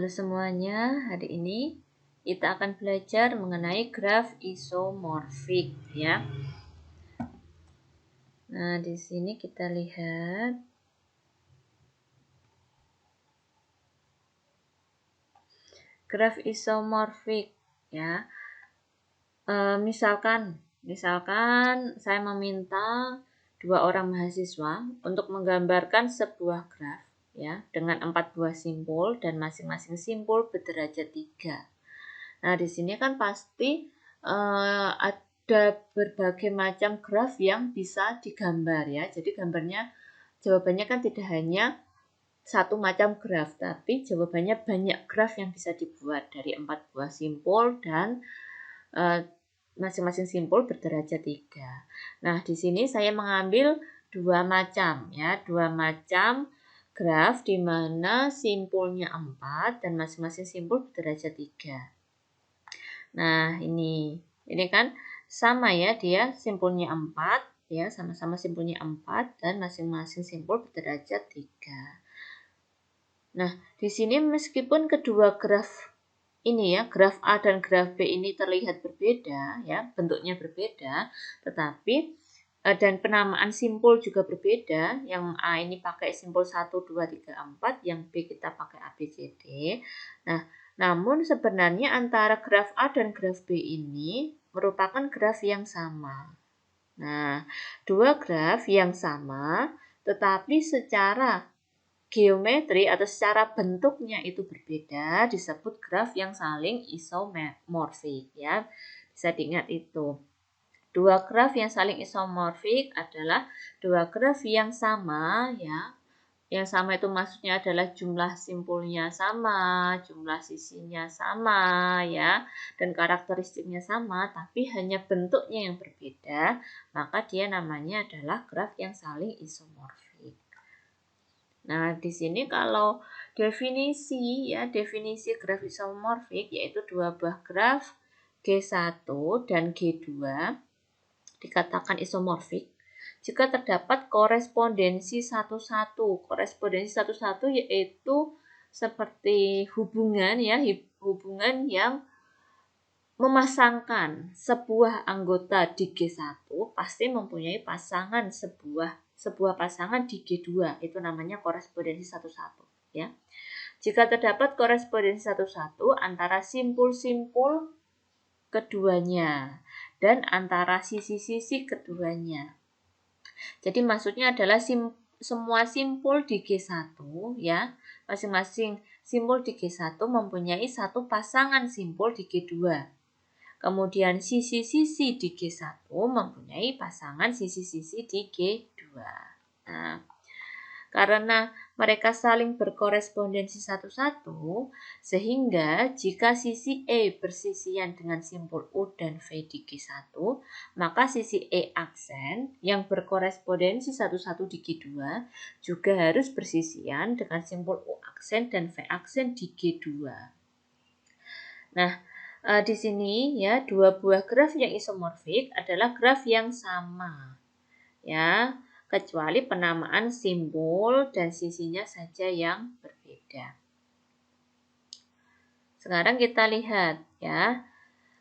Halo semuanya, hari ini kita akan belajar mengenai graf isomorfik ya. Nah, di sini kita lihat graf isomorfik ya. Misalkan saya meminta dua orang mahasiswa untuk menggambarkan sebuah graf ya dengan 4 buah simpul dan masing-masing simpul berderajat 3. Nah, di sini kan pasti ada berbagai macam graf yang bisa digambar ya. Jadi jawabannya kan tidak hanya satu macam graf, tapi jawabannya banyak graf yang bisa dibuat dari 4 buah simpul dan masing-masing simpul berderajat 3. Nah, di sini saya mengambil dua macam graf di mana simpulnya 4 dan masing-masing simpul berderajat 3. Nah, ini kan sama ya, dia simpulnya 4 ya, sama-sama simpulnya 4 dan masing-masing simpul berderajat 3. Nah, di sini meskipun kedua graf ini ya, graf A dan graf B ini terlihat berbeda ya, bentuknya berbeda, tetapi dan penamaan simpul juga berbeda. Yang A ini pakai simpul 1 2 3 4, yang B kita pakai A B C D. Nah, namun sebenarnya antara graf A dan graf B ini merupakan graf yang sama. Nah, dua graf yang sama tetapi secara geometri atau secara bentuknya itu berbeda disebut graf yang saling isomorfik ya. Bisa diingat itu. Dua graf yang saling isomorfik adalah dua graf yang sama ya. Yang sama itu maksudnya adalah jumlah simpulnya sama, jumlah sisinya sama ya, dan karakteristiknya sama, tapi hanya bentuknya yang berbeda, maka dia namanya adalah graf yang saling isomorfik. Nah, di sini kalau definisi graf isomorfik yaitu dua buah graf G1 dan G2 dikatakan isomorfik jika terdapat korespondensi satu-satu. Korespondensi satu-satu yaitu seperti hubungan yang memasangkan sebuah anggota di G1 pasti mempunyai sebuah pasangan di G2. Itu namanya korespondensi satu-satu ya. Jika terdapat korespondensi satu-satu antara simpul-simpul keduanya dan antara sisi-sisi keduanya. Jadi maksudnya adalah semua simpul di G1 ya, masing-masing simpul di G1 mempunyai satu pasangan simpul di G2. Kemudian sisi-sisi di G1 mempunyai pasangan sisi-sisi di G2. Nah, karena mereka saling berkorespondensi satu-satu, sehingga jika sisi E bersisian dengan simpul U dan V di G1, maka sisi E aksen yang berkorespondensi satu-satu di G2 juga harus bersisian dengan simpul U aksen dan V aksen di G2. Nah, di sini ya, dua buah graf yang isomorfik adalah graf yang sama. Ya, kecuali penamaan simbol dan sisinya saja yang berbeda. Sekarang kita lihat ya.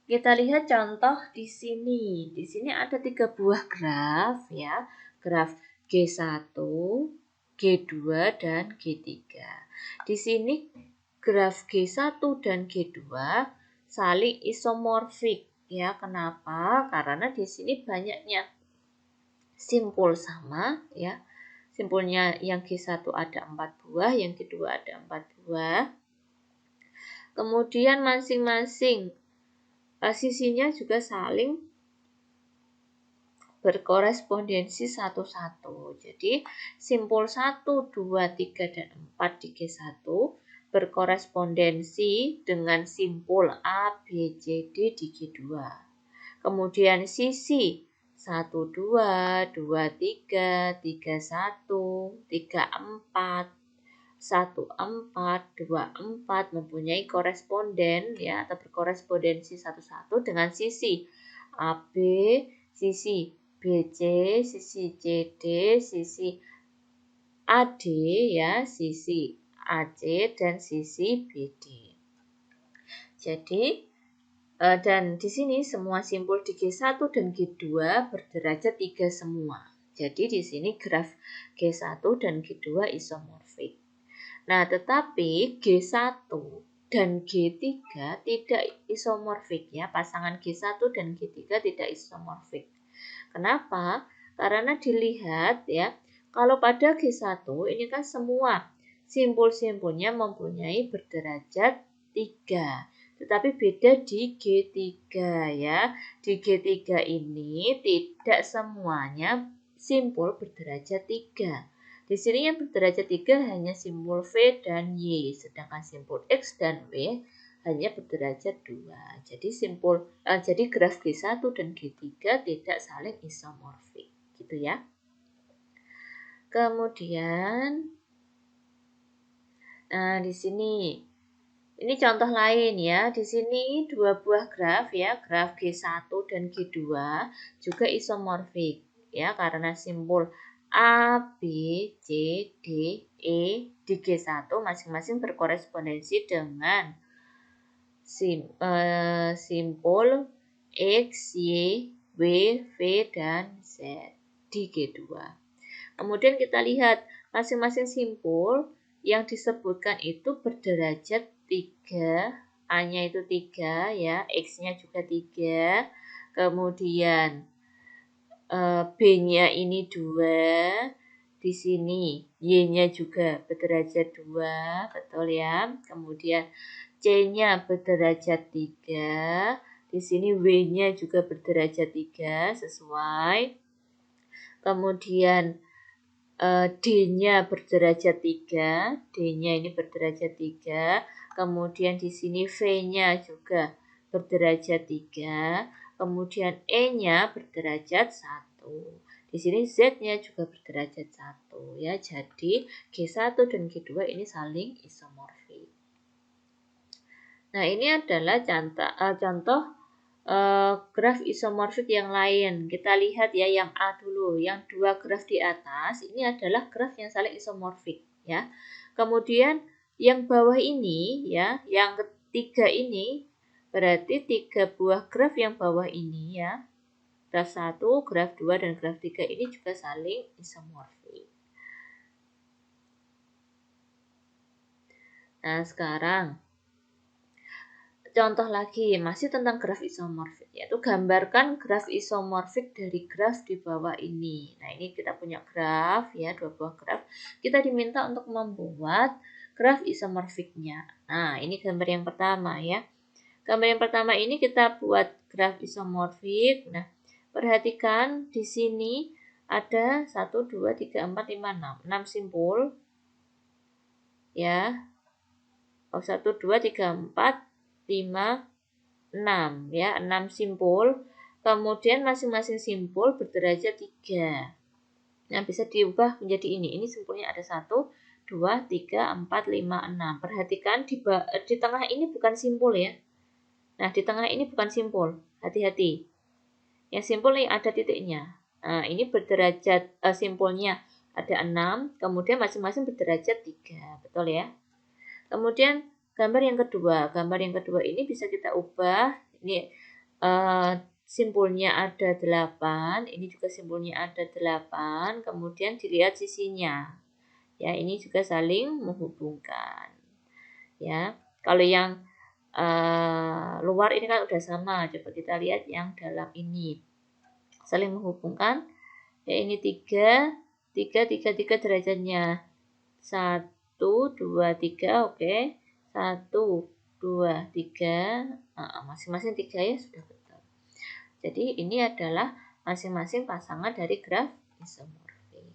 Kita lihat contoh di sini. Di sini ada 3 buah graf ya. Graf G1, G2 dan G3. Di sini graf G1 dan G2 saling isomorfik ya. Kenapa? Karena di sini banyaknya simpul sama ya. Simpulnya yang G1 ada 4 buah, yang kedua ada 4 buah. Kemudian masing-masing sisinya juga saling berkorespondensi satu-satu. Jadi simpul 1, 2, 3 dan 4 di G1 berkorespondensi dengan simpul A, B, C, D di G2. Kemudian sisi 1, 2, 2, 3, 3, 1, 3, 4, 1, 4, 2, 4 mempunyai koresponden ya atau berkorespondensi satu-satu dengan sisi AB, sisi BC, sisi CD, sisi AD ya, sisi AC dan sisi BD. Jadi, dan di sini semua simpul di G1 dan G2 berderajat 3 semua. Jadi di sini graf G1 dan G2 isomorfik. Nah, tetapi G1 dan G3 tidak isomorfik ya. Pasangan G1 dan G3 tidak isomorfik. Kenapa? Karena dilihat ya, kalau pada G1 ini kan semua simpul-simpulnya mempunyai berderajat 3. Tetapi beda di G3 ya. Di G3 ini tidak semuanya simpul berderajat 3. Di sini yang berderajat 3 hanya simpul V dan Y, sedangkan simpul X dan W hanya berderajat 2. Jadi graf G1 dan G3 tidak saling isomorfik, gitu ya. Kemudian di sini ini contoh lain ya. Di sini dua buah graf ya, graf G1 dan G2 juga isomorfik ya karena simpul A, B, C, D, E di G1 masing-masing berkorespondensi dengan simpul X, Y, W, V, dan Z di G2. Kemudian kita lihat masing-masing simpul yang disebutkan itu berderajat 3, A-nya itu 3 ya, X-nya juga 3, kemudian B-nya ini 2, di sini Y-nya juga berderajat 2, betul ya. Kemudian C-nya berderajat 3, di sini W-nya juga berderajat 3, sesuai. Kemudian D-nya berderajat 3, D-nya ini berderajat 3, kemudian di sini V-nya juga berderajat 3, kemudian E-nya berderajat 1. Di sini Z-nya juga berderajat 1 ya. Jadi G1 dan G2 ini saling isomorfik. Nah, ini adalah contoh graf isomorfik yang lain. Kita lihat ya yang A dulu, yang dua graf di atas ini adalah graf yang saling isomorfik ya. Kemudian yang bawah ini ya, yang ketiga ini berarti 3 buah graf yang bawah ini ya. Graf 1, graf 2 dan graf 3 ini juga saling isomorfik. Nah, sekarang contoh lagi, masih tentang graf isomorfik, yaitu gambarkan graf isomorfik dari graf di bawah ini. Nah, ini kita punya graf, ya, dua buah graf. Kita diminta untuk membuat graf isomorfiknya. Nah, ini gambar yang pertama, ya. Gambar yang pertama ini kita buat graf isomorfik. Nah, perhatikan di sini ada 1, 2, 3, 4, 5, 6. 6 simpul, ya. 1, 2, 3, 4, 5, 6 ya, 6 simpul. Kemudian masing-masing simpul berderajat 3. Nah, bisa diubah menjadi ini. Ini simpulnya ada 1, 2, 3, 4, 5, 6. Perhatikan di tengah ini bukan simpul ya. Nah, di tengah ini bukan simpul. Hati-hati. Yang simpul ini ada titiknya. Nah, ini berderajat simpulnya ada 6, kemudian masing-masing berderajat 3. Betul ya? Kemudian gambar yang kedua. Gambar yang kedua ini bisa kita ubah. Ini simpulnya ada 8. Ini juga simpulnya ada 8. Kemudian dilihat sisinya. Ya, ini juga saling menghubungkan. Ya, kalau yang luar ini kan udah sama. Coba kita lihat yang dalam ini. Saling menghubungkan. Ya, ini 3, 3 derajatnya. 1, 2, 3, oke. 1, 2, 3, masing-masing 3 ya, sudah betul. Jadi ini adalah masing-masing pasangan dari graf isomorfik.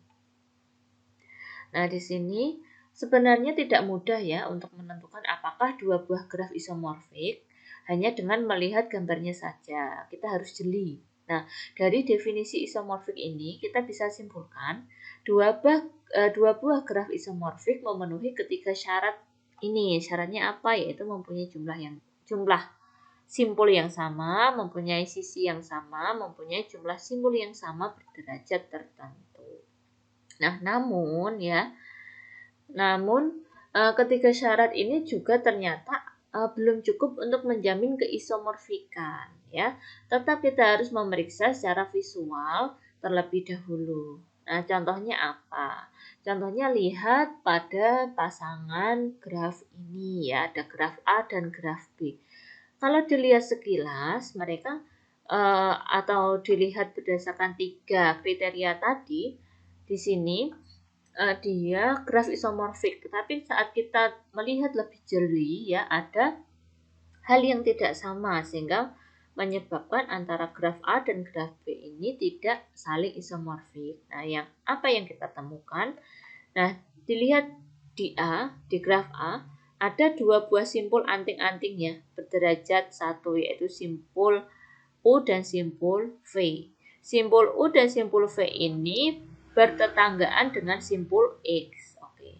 Nah, di sini sebenarnya tidak mudah ya untuk menentukan apakah dua buah graf isomorfik hanya dengan melihat gambarnya saja. Kita harus jeli. Nah, dari definisi isomorfik ini kita bisa simpulkan dua buah graf isomorfik memenuhi ketiga syarat ini. Syaratnya apa? Yaitu mempunyai jumlah simpul yang sama, mempunyai sisi yang sama, mempunyai jumlah simpul yang sama berderajat tertentu. Nah, namun ketiga syarat ini juga ternyata belum cukup untuk menjamin keisomorfikan, ya. Tetap kita harus memeriksa secara visual terlebih dahulu. Nah, contohnya apa? Contohnya lihat pada pasangan graf ini, ya, ada graf A dan graf B. Kalau dilihat sekilas, mereka atau dilihat berdasarkan 3 kriteria tadi, di sini dia graf isomorfik. Tetapi saat kita melihat lebih jeli, ya, ada hal yang tidak sama sehingga menyebabkan antara graf A dan graf B ini tidak saling isomorfik. Nah, apa yang kita temukan? Nah, dilihat di graf A, ada 2 buah simpul anting-anting, ya, berderajat 1, yaitu simpul U dan simpul V. Simpul U dan simpul V ini bertetanggaan dengan simpul X. Oke.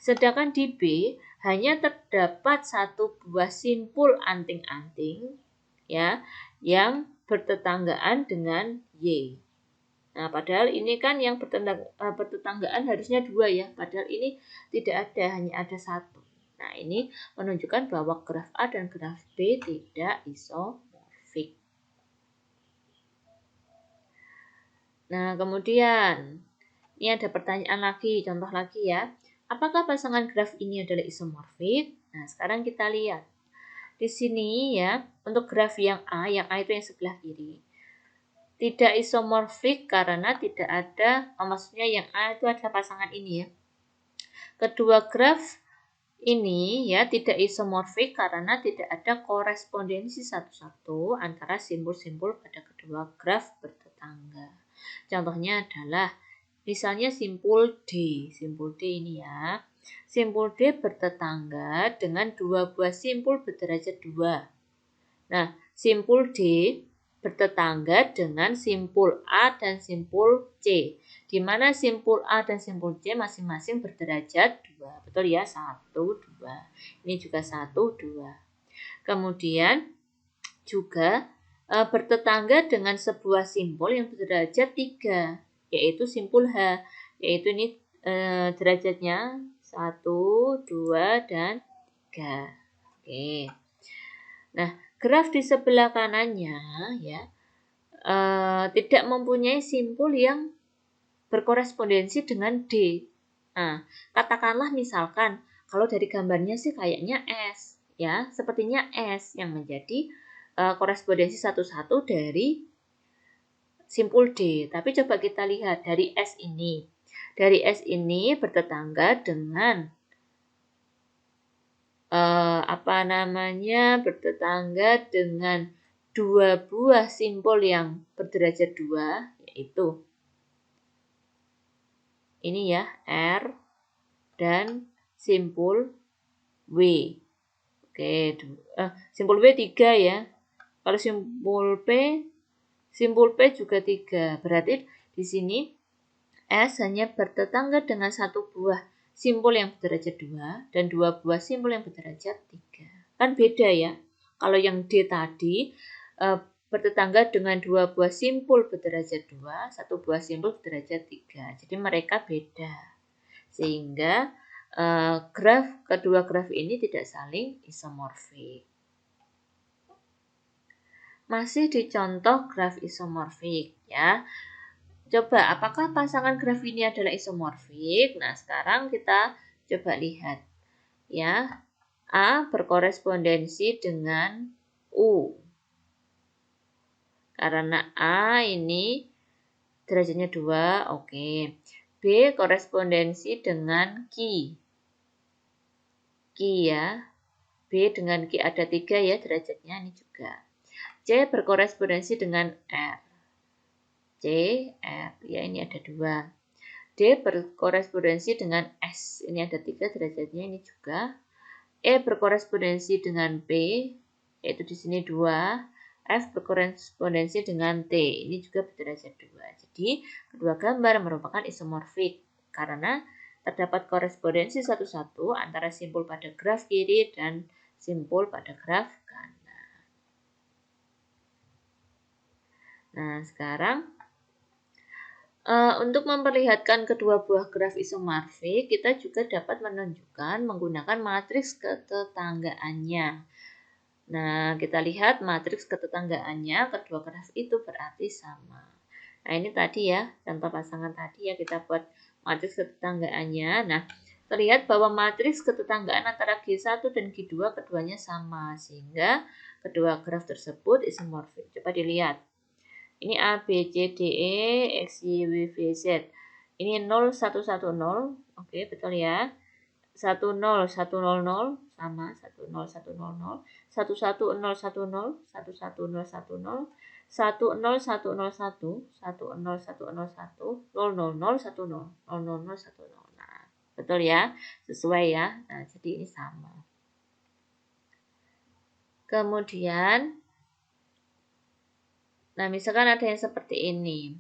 Sedangkan di B hanya terdapat 1 buah simpul anting-anting, ya, yang bertetanggaan dengan Y. Nah, padahal ini kan yang bertetanggaan harusnya 2, ya. Padahal ini tidak ada, hanya ada 1. Nah, ini menunjukkan bahwa graf A dan graf B tidak isomorfik. Nah, kemudian ini ada pertanyaan lagi, contoh lagi, ya. Apakah pasangan graf ini adalah isomorfik? Nah, sekarang kita lihat. Di sini, ya, untuk graf yang A itu yang sebelah kiri. Tidak isomorfik karena tidak ada, maksudnya yang A itu adalah pasangan ini, ya. Kedua graf ini, ya, tidak isomorfik karena tidak ada korespondensi satu-satu antara simbol-simbol pada kedua graf bertetangga. Contohnya adalah misalnya simpul D ini, ya. Simpul D bertetangga dengan 2 buah simpul berderajat 2. Nah, simpul D bertetangga dengan simpul A dan simpul C, di mana simpul A dan simpul C masing-masing berderajat 2. Betul, ya? 1, 2. Ini juga 1, 2. Kemudian juga bertetangga dengan sebuah simpul yang berderajat 3, yaitu simpul H, yaitu ini derajatnya 1, 2, dan 3. Oke. Nah, graf di sebelah kanannya, ya, tidak mempunyai simpul yang berkorespondensi dengan D. Nah, katakanlah misalkan kalau dari gambarnya sih kayaknya S, ya, sepertinya S yang menjadi korespondensi satu-satu dari simpul D. Tapi coba kita lihat dari S ini. Dari S ini bertetangga dengan bertetangga dengan 2 buah simpul yang berderajat 2, yaitu ini, ya, R dan simpul W. Oke, simpul W 3, ya. Kalau simpul P juga 3. Berarti di sini S hanya bertetangga dengan 1 buah simpul yang berderajat 2 dan 2 buah simpul yang berderajat 3. Kan beda, ya. Kalau yang D tadi bertetangga dengan 2 buah simpul berderajat 2, 1 buah simpul berderajat 3. Jadi mereka beda. Sehingga kedua graf ini tidak saling isomorfik. Masih di contoh graf isomorfik, ya. Coba, apakah pasangan graf ini adalah isomorfik? Nah, sekarang kita coba lihat, ya. A berkorespondensi dengan U. Karena A ini derajatnya 2, oke. B korespondensi dengan Q. Q, ya. B dengan Q ada 3, ya, derajatnya ini juga. C berkorespondensi dengan R. C, R, ya, ini ada 2. D berkorespondensi dengan S. Ini ada 3, derajatnya ini juga. E berkorespondensi dengan P, yaitu di sini 2. F berkorespondensi dengan T. Ini juga berderajat 2. Jadi, kedua gambar merupakan isomorfik karena terdapat korespondensi satu-satu antara simpul pada graf kiri dan simpul pada graf kanan. Nah, sekarang Untuk memperlihatkan kedua buah graf isomorfik, kita juga dapat menunjukkan menggunakan matriks ketetanggaannya. Nah, kita lihat matriks ketetanggaannya, kedua graf itu berarti sama. Nah, ini tadi ya, contoh pasangan tadi ya, kita buat matriks ketetanggaannya. Nah, terlihat bahwa matriks ketetanggaan antara G1 dan G2 keduanya sama, sehingga kedua graf tersebut isomorfik. Coba dilihat. Ini A, B, C, D, E, X, Y, W, Z. Ini 0, 1, 1, 0. Oke, betul ya. 1, 0, 1, 0, 0. Sama, 1, 0, 1, 0, 0. 1, 1, 0, 1, 0. 1, 1, 0, 1, 0. 1, 0, 1, 0, 1. 1, 0, 1, 0, 1. 0, 0, 0, 1, 0. 0, 0, 0, 1, 0. Nah, betul ya. Sesuai ya. Nah, jadi ini sama. Kemudian, nah misalkan ada yang seperti ini.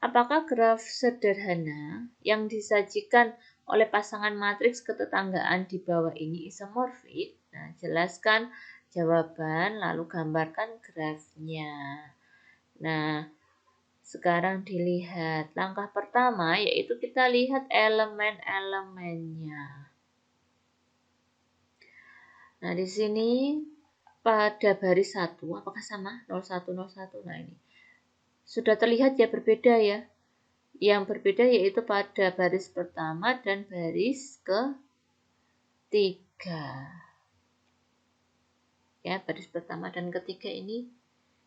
Apakah graf sederhana yang disajikan oleh pasangan matriks ketetanggaan di bawah ini isomorfik? Nah, jelaskan jawaban lalu gambarkan grafnya. Nah, sekarang dilihat langkah pertama yaitu kita lihat elemen-elemennya. Nah, di sini pada baris 1 apakah sama? 01, 01. Nah, ini sudah terlihat ya berbeda ya. Yang berbeda yaitu pada baris pertama dan baris ketiga. Ya, baris pertama dan ketiga ini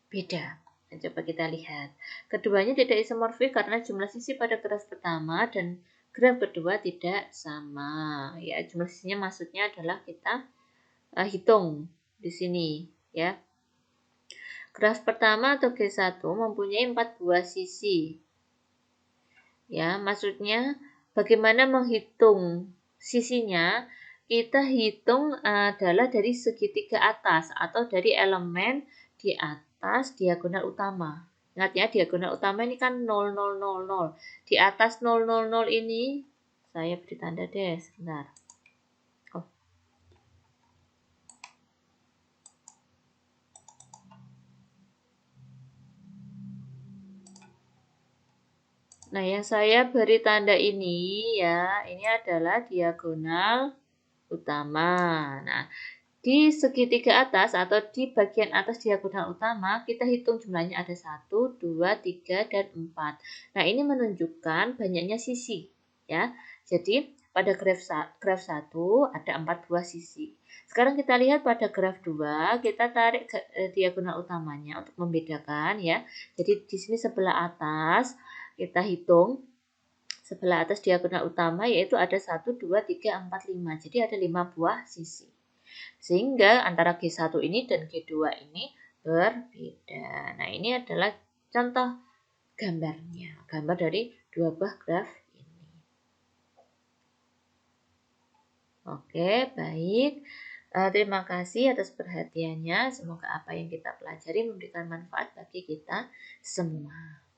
beda. Nah, coba kita lihat. Keduanya tidak isomorfik karena jumlah sisi pada graf pertama dan graf kedua tidak sama. Ya, jumlah sisinya maksudnya adalah kita hitung di sini, ya. Graf pertama atau G1 mempunyai 4 buah sisi. Ya, maksudnya bagaimana menghitung sisinya? Kita hitung adalah dari segitiga atas atau dari elemen di atas diagonal utama. Ingat ya, diagonal utama ini kan 0, 0, 0, 0. Di atas 0, 0, 0 ini, saya beri tanda deh, sebentar. Oh. Nah, yang saya beri tanda ini ya, ini adalah diagonal utama. Nah, di segitiga atas atau di bagian atas diagonal utama, kita hitung jumlahnya ada 1, 2, 3, dan 4. Nah, ini menunjukkan banyaknya sisi. Ya. Jadi, pada graf 1 ada 4 buah sisi. Sekarang kita lihat pada graf 2, kita tarik ke diagonal utamanya untuk membedakan ya. Jadi, di sini sebelah atas, kita hitung sebelah atas diagonal utama yaitu ada 1, 2, 3, 4, 5. Jadi, ada 5 buah sisi. Sehingga antara G1 ini dan G2 ini berbeda. Nah, ini adalah contoh gambarnya. Gambar dari dua buah graf ini. Oke, baik. Terima kasih atas perhatiannya. Semoga apa yang kita pelajari memberikan manfaat bagi kita semua.